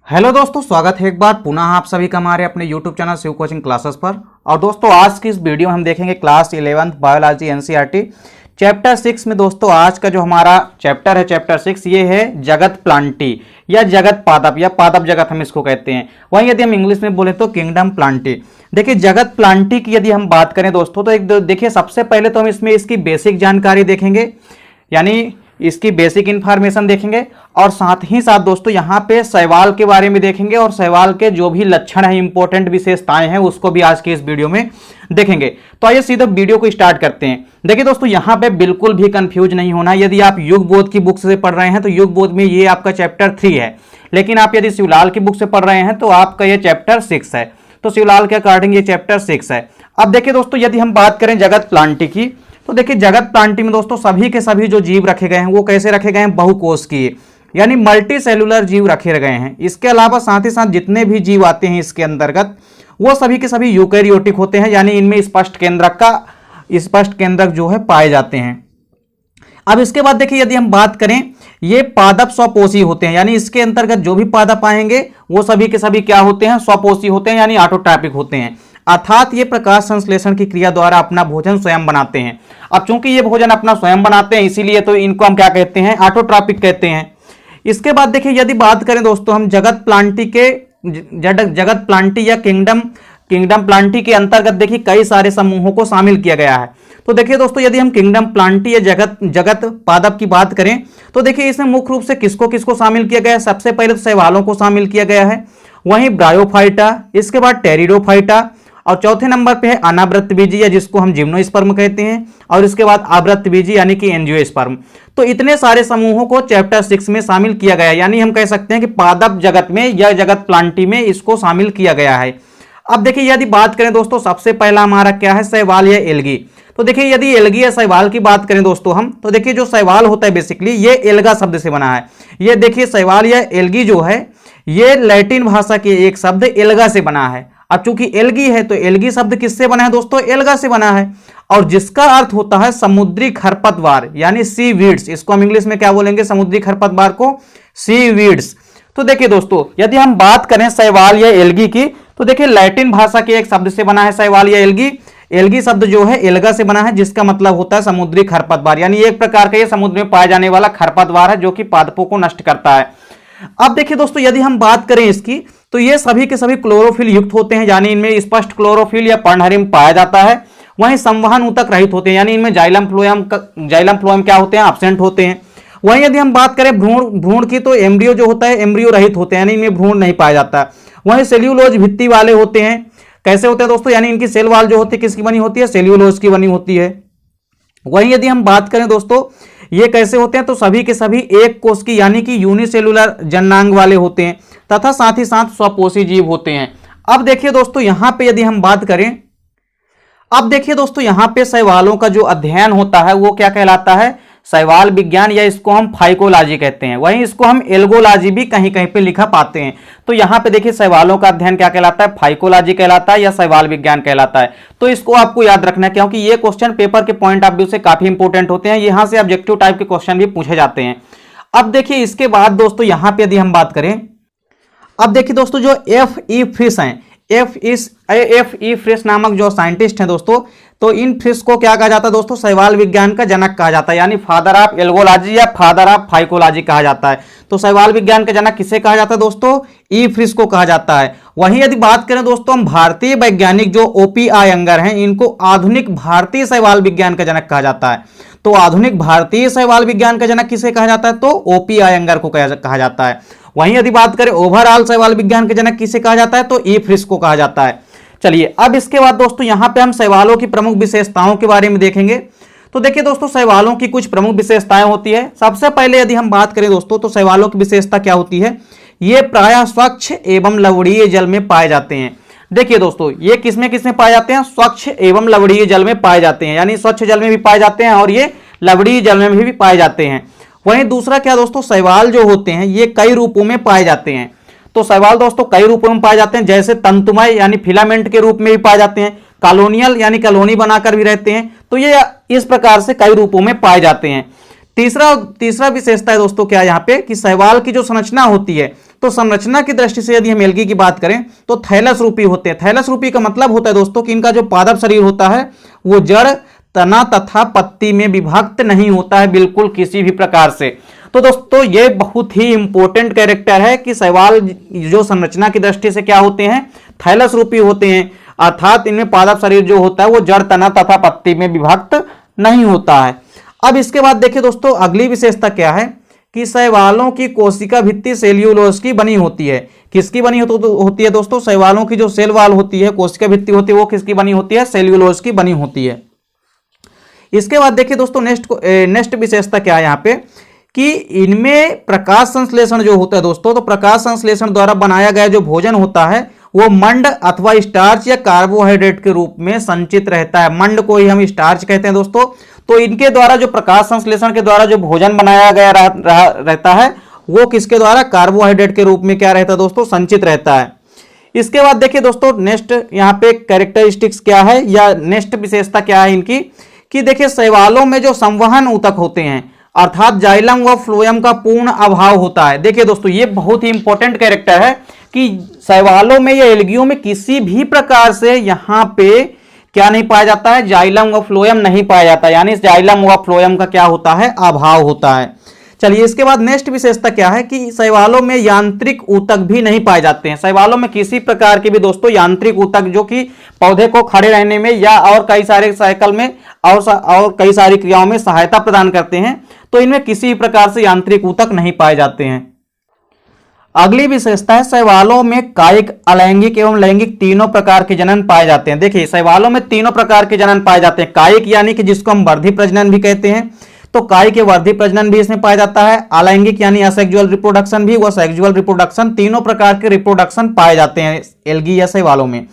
Hello दोस्तों, स्वागत है एक बार पुनः आप सभी का हमारे अपने YouTube channel Shiv coaching classes पर। और दोस्तों आज की इस वीडियो में हम देखेंगे class 11th biology NCERT chapter 6 में। दोस्तों आज का जो हमारा चैप्टर है चैप्टर 6 ये है जगत प्लांटी या जगत पादप या पादप जगत हम इसको कहते हैं। वहीं यदि हम इंग्लिश में बोले तो किंगडम प्लांटी। देखिए जगत प्लांटी की यदि हम बात करें दोस्तों तो एक देखिए सबसे पहले तो हम इसमें इसकी बेसिक जानकारी देखेंगे, यानी इसकी बेसिक इंफॉर्मेशन देखेंगे और साथ ही साथ दोस्तों यहाँ पे शैवाल के बारे में देखेंगे और शैवाल के जो भी लक्षण है इंपॉर्टेंट विशेषताएं हैं उसको भी आज के इस वीडियो में देखेंगे। तो आइए सीधा वीडियो को स्टार्ट करते हैं। देखिए दोस्तों यहाँ पे बिल्कुल भी कंफ्यूज नहीं होना। यदि आप युग बोध की बुक से पढ़ रहे हैं तो युग बोध में ये आपका चैप्टर 3 है, लेकिन आप यदि शिवलाल की बुक से पढ़ रहे हैं तो आपका ये चैप्टर 6 है। तो शिवलाल के अकॉर्डिंग ये चैप्टर 6 है। अब देखिए दोस्तों यदि हम बात करें जगत प्लांटी की तो देखिए जगत प्लांटी में दोस्तों सभी के सभी जो जीव रखे गए हैं वो कैसे रखे गए हैं, बहुकोषीय यानी मल्टी सेलुलर जीव रखे गए हैं। इसके अलावा साथ ही साथ जितने भी जीव आते हैं इसके अंतर्गत वो सभी के सभी यूकेरियोटिक होते हैं, यानी इनमें स्पष्ट केंद्रक जो है पाए जाते हैं। अब इसके बाद देखिए यदि हम बात करें ये पादप स्वपोषी होते हैं, यानी इसके अंतर्गत जो भी पादप आएंगे वो सभी के सभी क्या होते हैं, स्वपोषी होते हैं यानी ऑटोट्रॉपिक होते हैं। अर्थात ये प्रकाश संश्लेषण की क्रिया द्वारा अपना भोजन स्वयं बनाते हैं। अब चूंकि ये भोजन अपना स्वयं बनाते हैं इसीलिए तो इनको हम क्या कहते हैं, ऑटोट्रॉपिक कहते हैं। इसके बाद देखिए यदि बात करें दोस्तों हम जगत प्लांटी या किंगडम प्लांटी के अंतर्गत देखिए कई सारे समूहों को शामिल किया गया है। तो देखिए दोस्तों यदि हम किंगडम प्लांटी या जगत पादप की बात करें तो देखिए इसमें मुख्य रूप से किसको किसको शामिल किया गया है। सबसे पहले तो शैवालों को शामिल किया गया है, वहीं ब्रायोफाइटा, इसके बाद टेरिडोफाइटा और चौथे नंबर पे है अनावृतबीजी या जिसको हम जिम्नोस्पर्म कहते हैं, और इसके बाद आवृतबीजी यानी कि एंजियोस्पर्म। तो इतने सारे समूहों को चैप्टर 6 में शामिल किया गया है, यानी हम कह सकते हैं कि पादप जगत में या जगत प्लांटी में इसको शामिल किया गया है। अब देखिए यदि बात करें दोस्तों सबसे पहला हमारा क्या है, शैवाल या एल्गी। तो देखिए यदि एल्गी या शैवाल की बात करें दोस्तों हम तो देखिए जो शैवाल होता है बेसिकली ये एल्गा शब्द से बना है। ये देखिए शैवाल या एल्गी जो है ये लैटिन भाषा के एक शब्द एल्गा से बना है। अब चूंकि एल्गी है तो एल्गी शब्द किससे बना है दोस्तों, एल्गा से बना है, और जिसका अर्थ होता है समुद्री खरपतवार यानी सी वीड्स। इसको हम इंग्लिश में क्या बोलेंगे, समुद्री खरपतवार को सी वीड्स। तो देखिए दोस्तों यदि हम बात करें शैवाल या एल्गी की तो देखिए लैटिन भाषा के एक शब्द से बना है शैवाल या एल्गी। एल्गी शब्द जो है एल्गा से बना है जिसका मतलब होता है समुद्री खरपतवार, यानी एक प्रकार का ये समुद्र में पाए जाने वाला खरपतवार है जो कि पादपों को नष्ट करता है। अब देखिए दोस्तों यदि हम बात करें इसकी तो ये सभी के सभी क्लोरोफिल युक्त होते हैं, यानी इनमें स्पष्ट क्लोरोफिल या पर्णहरिम पाया जाता है। वहीं संवहन ऊतक रहित होते हैं, यानी इनमें जाइलम फ्लोएम क्या होते हैं, एब्सेंट होते हैं। वहीं यदि हम बात करें भ्रूण की तो एम्ब्रियो जो होता है एम्ब्रियो रहित होते हैं, यानी इनमें भ्रूण नहीं पाया जाता। वहीं सेल्यूलोज भित्ति वाले होते हैं। कैसे होते हैं दोस्तों, यानी इनकी सेल वाल जो होती है किसकी बनी होती है, सेल्यूलोज की बनी होती है। वहीं यदि हम बात करें दोस्तों ये कैसे होते हैं तो सभी के सभी एक कोष की यानी कि यूनिसेलुलर जननांग वाले होते हैं तथा साथ ही साथ स्वपोषी जीव होते हैं। अब देखिए दोस्तों यहां पे यदि हम बात करें, अब देखिए दोस्तों यहां पे शैवालों का जो अध्ययन होता है वो क्या कहलाता है, शैवाल विज्ञान, या इसको हम फाइकोलॉजी कहते हैं। वहीं इसको हम एल्गोलॉजी भी कहीं कहीं पे लिखा पाते हैं। तो यहाँ पे देखिए शैवालों का अध्ययन क्या कहलाता है, फाइकोलॉजी कहलाता है या शैवाल विज्ञान कहलाता है। तो इसको आपको याद रखना है क्योंकि ये क्वेश्चन पेपर के पॉइंट ऑफ व्यू से काफी इंपॉर्टेंट होते हैं। यहाँ से ऑब्जेक्टिव टाइप के क्वेश्चन भी पूछे जाते हैं। अब देखिए इसके बाद दोस्तों यहाँ पे यदि हम बात करें, अब देखिए दोस्तों जो F.E. फिश हैं, F.E. फिश नामक जो साइंटिस्ट हैं दोस्तों, तो इन फिश को क्या कहा जाता है दोस्तों, शैवाल विज्ञान का जनक कहा जाता है, यानी फादर ऑफ एल्गोलॉजी या फादर ऑफ फाइकोलॉजी कहा जाता है। तो शैवाल विज्ञान का जनक किसे कहा जाता है दोस्तों, ई फिश को कहा जाता है। वहीं यदि बात करें दोस्तों हम भारतीय वैज्ञानिक जो O.P. अयंगर हैं इनको आधुनिक भारतीय शैवाल विज्ञान का जनक कहा जाता है। तो आधुनिक भारतीय शैवाल विज्ञान का जनक किसे कहा जाता है, तो O.P. अयंगर को कहा जाता है। वहीं यदि बात करें ओवरऑल शैवाल विज्ञान के जनक किसे कहा जाता है, तो ई फिश को कहा जाता है। चलिए अब इसके बाद दोस्तों यहाँ पे हम शैवालों की प्रमुख विशेषताओं के बारे में देखेंगे। तो देखिए दोस्तों शैवालों की कुछ प्रमुख विशेषताएं होती है। सबसे पहले यदि हम बात करें दोस्तों तो शैवालों की विशेषता क्या होती है, ये प्रायः स्वच्छ एवं लवणीय जल में पाए जाते हैं। देखिए दोस्तों ये किसमें किसमें पाए जाते हैं, स्वच्छ एवं लवणीय जल में पाए जाते हैं, यानी स्वच्छ जल में भी पाए जाते हैं और ये लवणीय जल में भी पाए जाते हैं। वहीं दूसरा क्या दोस्तों, शैवाल जो होते हैं ये कई रूपों में पाए जाते हैं। तो शैवाल दोस्तों कई रूपों में पाए जाते हैं, जैसे तंतुमय यानी फिलामेंट के रूप में भी पाए जाते हैं, कॉलोनियल यानी कॉलोनी बनाकर भी रहते हैं। तो ये इस प्रकार से कई रूपों में पाए जाते हैं। तीसरा विशेषता है दोस्तों क्या यहाँ पे कि शैवाल की जो संरचना होती है, तो संरचना की दृष्टि से यदि हम एल्गी की बात करें तो थैलस रूपी होते हैं। थैलस रूपी का मतलब होता है दोस्तों कि इनका जो पादप शरीर होता है वो जड़, तना तथा पत्ती में विभक्त नहीं होता है बिल्कुल किसी भी प्रकार से। तो दोस्तों ये बहुत ही इंपॉर्टेंट कैरेक्टर है कि शैवाल जो संरचना की दृष्टि से क्या होते हैं, थैलस रूपी होते हैं, अर्थात इनमें पादप शरीर जो होता है वो जड़, तना तथा पत्ती में विभक्त नहीं होता है। अब इसके बाद देखिए दोस्तों अगली विशेषता क्या है कि शैवालों की कोशिका भित्ति सेल्यूलोज की बनी होती है। किसकी बनी होती है दोस्तों? शैवालों की जो सेल वाल होती है, कोशिका भित्ति होती है, वो किसकी बनी होती है? सेल्यूलोज की बनी होती है। इसके बाद देखिए दोस्तों नेक्स्ट विशेषता क्या है यहाँ पे कि इनमें प्रकाश संश्लेषण जो होता है दोस्तों, तो प्रकाश संश्लेषण द्वारा बनाया गया जो भोजन होता है वो मंड अथवा स्टार्च या कार्बोहाइड्रेट के रूप में संचित रहता है। मंड को ही हम स्टार्च कहते हैं दोस्तों। तो इनके द्वारा जो प्रकाश संश्लेषण के द्वारा जो भोजन बनाया गया रहता है वो किसके द्वारा? कार्बोहाइड्रेट के रूप में क्या रहता है दोस्तों? संचित रहता है। इसके बाद देखिए दोस्तों नेक्स्ट यहाँ पे कैरेक्टरिस्टिक्स क्या है या नेक्स्ट विशेषता क्या है इनकी कि देखिए शैवालों में जो संवहन ऊतक होते हैं अर्थात जाइलम व फ्लोएम का पूर्ण अभाव होता है। देखिए दोस्तों ये बहुत ही इंपॉर्टेंट कैरेक्टर है कि शैवालों में या एल्गियों में किसी भी प्रकार से यहाँ पे क्या नहीं पाया जाता है? जाइलम व फ्लोएम नहीं पाया जाता, यानी जाइलम व फ्लोएम का क्या होता है? अभाव होता है। चलिए इसके बाद नेक्स्ट विशेषता क्या है कि शैवालों में यांत्रिक ऊतक भी नहीं पाए जाते हैं। शैवालों में किसी प्रकार के भी दोस्तों यांत्रिक ऊतक जो कि पौधे को खड़े रहने में या और कई सारे साइकिल में और कई सारी क्रियाओं में सहायता प्रदान करते हैं, तो इनमें किसी प्रकार से यांत्रिक ऊतक नहीं पाए जाते हैं। अगली विशेषता है शैवालों में कायिक, अलैंगिक एवं लैंगिक तीनों प्रकार के जनन पाए जाते हैं। देखिए शैवालों में तीनों प्रकार के जनन पाए जाते हैं। कायिक यानी कि जिसको हम वर्धी प्रजनन भी कहते हैं, तो कायिक के वर्धी प्रजनन भी इसमें पाया जाता है। अलैंगिक यानी असेक्सुअल रिप्रोडक्शन भी व सेक्सुअल रिप्रोडक्शन, तीनों प्रकार के रिप्रोडक्शन पाए जाते हैं एल्गी या शैवालों में।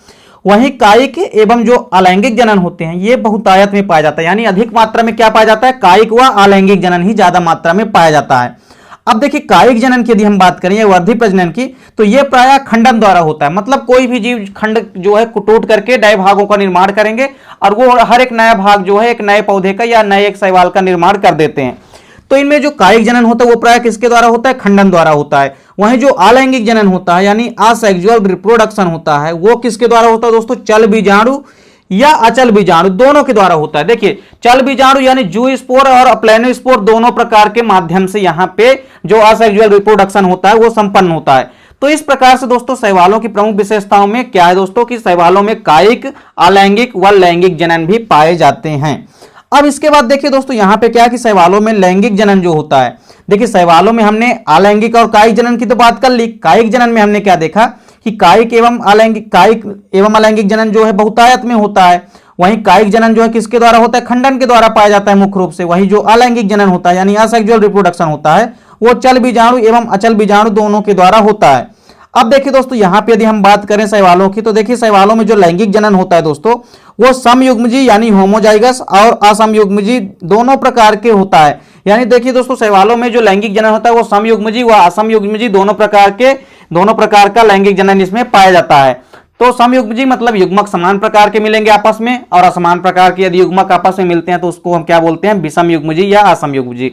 वहीं कायिक एवं जो अलैंगिक जनन होते हैं ये बहुतायत में पाया जाता है, यानी अधिक मात्रा में क्या पाया जाता है? कायिक व अलैंगिक जनन ही ज्यादा मात्रा में पाया जाता है। अब देखिए कायिक जनन की यदि हम बात करें या वर्धी प्रजनन की, तो ये प्रायः खंडन द्वारा होता है। मतलब कोई भी जीव खंड जो है टूट करके नए भागों का निर्माण करेंगे और वो हर एक नया भाग जो है एक नए पौधे का या नए एक शैवाल का निर्माण कर देते हैं। तो इनमें जो कायिक जनन होता है वो प्रायः किसके द्वारा होता है? खंडन द्वारा होता है। वहीं जो अलैंगिक जनन होता है यानी असेक्सुअल रिप्रोडक्शन होता है वो किसके द्वारा होता है दोस्तों? चल बीजाणु या अचल बीजाणु दोनों के द्वारा होता है। देखिए चल बीजाणु यानी जू स्पोर और प्लेनोस्पोर दोनों प्रकार के माध्यम से यहाँ पे जो असेक्सुअल रिप्रोडक्शन होता है वो संपन्न होता है। तो इस प्रकार से दोस्तों शैवालों की प्रमुख विशेषताओं में क्या है दोस्तों कि शैवालों में कायिक, अलैंगिक व लैंगिक जनन भी पाए जाते हैं। अब इसके बाद देखिए दोस्तों यहाँ पे क्या कि शैवालों में लैंगिक जनन जो होता है, देखिए शैवालों में हमने अलैंगिक और कायिक जनन की तो बात कर ली। कायिक जनन में हमने क्या देखा कि कायिक एवं अलैंगिक जनन जो है बहुतायत में होता है। वहीं कायिक जनन जो है किसके द्वारा होता है? खंडन के द्वारा पाया जाता है मुख्य रूप से। वहीं जो अलैंगिक जनन होता है यानी असेक्सुअल रिप्रोडक्शन होता है वो चल बीजाणु एवं अचल बीजाणु दोनों के द्वारा होता है। अब देखिए दोस्तों यहाँ पे यदि हम बात करें शैवालों की, तो देखिए शैवालों में जो लैंगिक जनन होता है दोस्तों वो समयुग्मजी यानी होमोजाइगस और असमयुग्मजी दोनों प्रकार के होता है। यानी देखिए दोस्तों शैवालों में जो लैंगिक जनन होता है वो समयुग्मजी व असमयुग्मजी दोनों प्रकार का लैंगिक जनन इसमें पाया जाता है। तो समयुग्मजी मतलब युग्मक समान प्रकार के मिलेंगे आपस में, और असमान प्रकार के यदि युग्मक आपस में मिलते हैं तो उसको हम क्या बोलते हैं? विषम युग्मजी या असम युग्मजी।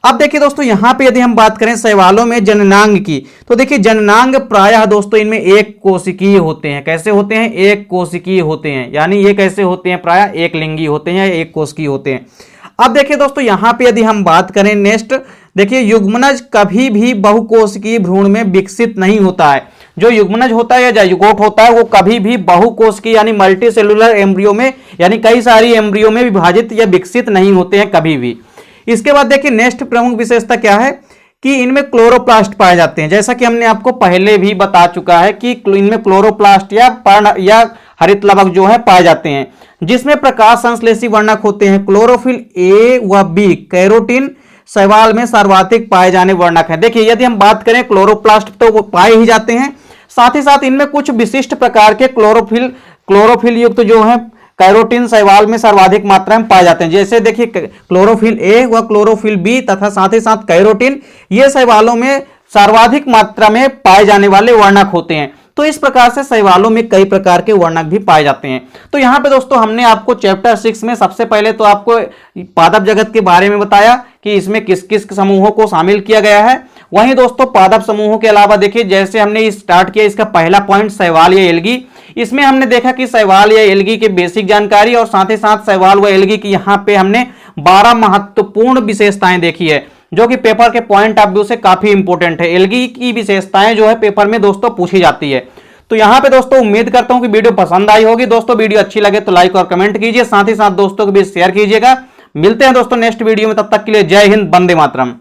अब देखिए दोस्तों यहाँ पे यदि हम बात करें शैवालों में जननांग की, तो देखिए जननांग प्रायः दोस्तों इनमें एक कोशिकीय होते हैं। कैसे होते हैं? एक कोशिकीय होते हैं। यानी ये कैसे होते हैं? प्रायः एक लिंगी होते हैं या एक कोशिकीय होते हैं। अब देखिए दोस्तों यहाँ पे यदि हम बात करें नेक्स्ट, देखिए युग्मनज कभी भी बहुकोशिकीय भ्रूण में विकसित नहीं होता है। जो युग्मनज होता है या जाइगोट होता है वो कभी भी बहुकोशिकीय यानी मल्टी सेलुलर एम्ब्रियो में यानी कई सारी एम्ब्रियो में विभाजित या विकसित नहीं होते हैं कभी भी। इसके बाद देखिए नेक्स्ट प्रमुख विशेषता क्या है कि इनमें क्लोरोप्लास्ट पाए जाते हैं। जैसा कि हमने आपको पहले भी बता चुका है कि इनमें क्लोरोप्लास्ट या पर्ण या हरित लवक जो है पाए जाते हैं, जिसमें प्रकाश संश्लेषी वर्णक होते हैं। क्लोरोफिल ए व बी कैरोटीन शैवाल में सर्वाधिक पाए जाने वर्णक है। देखिए यदि हम बात करें क्लोरोप्लास्ट तो वो पाए ही जाते हैं, साथ ही साथ इनमें कुछ विशिष्ट प्रकार के क्लोरोफिल युक्त जो है कैरोटीन शैवाल में सर्वाधिक मात्रा में पाए जाते हैं। जैसे देखिए क्लोरोफिल ए व क्लोरोफिल बी तथा साथ ही साथ कैरोटीन ये शैवालों में सर्वाधिक मात्रा में पाए जाने वाले वर्णक होते हैं। तो इस प्रकार से शैवालों में कई प्रकार के वर्णक भी पाए जाते हैं। तो यहाँ पे दोस्तों हमने आपको चैप्टर 6 में सबसे पहले तो आपको पादप जगत के बारे में बताया कि इसमें किस किस समूहों को शामिल किया गया है। वहीं दोस्तों पादप समूहों के अलावा देखिए जैसे हमने स्टार्ट किया इसका पहला पॉइंट शैवाल या एल्गी, इसमें हमने देखा कि शैवाल या एल्गी की बेसिक जानकारी और साथ ही साथ शैवाल व एल्गी की यहाँ पे हमने 12 महत्वपूर्ण विशेषताएं देखी है जो कि पेपर के पॉइंट ऑफ व्यू से काफी इंपॉर्टेंट है। एल्गी की विशेषताएं जो है पेपर में दोस्तों पूछी जाती है। तो यहाँ पे दोस्तों उम्मीद करता हूं कि वीडियो पसंद आई होगी। दोस्तों वीडियो अच्छी लगे तो लाइक और कमेंट कीजिए, साथ ही साथ दोस्तों के बीच शेयर कीजिएगा। मिलते हैं दोस्तों नेक्स्ट वीडियो में, तब तक के लिए जय हिंद, वंदे मातरम।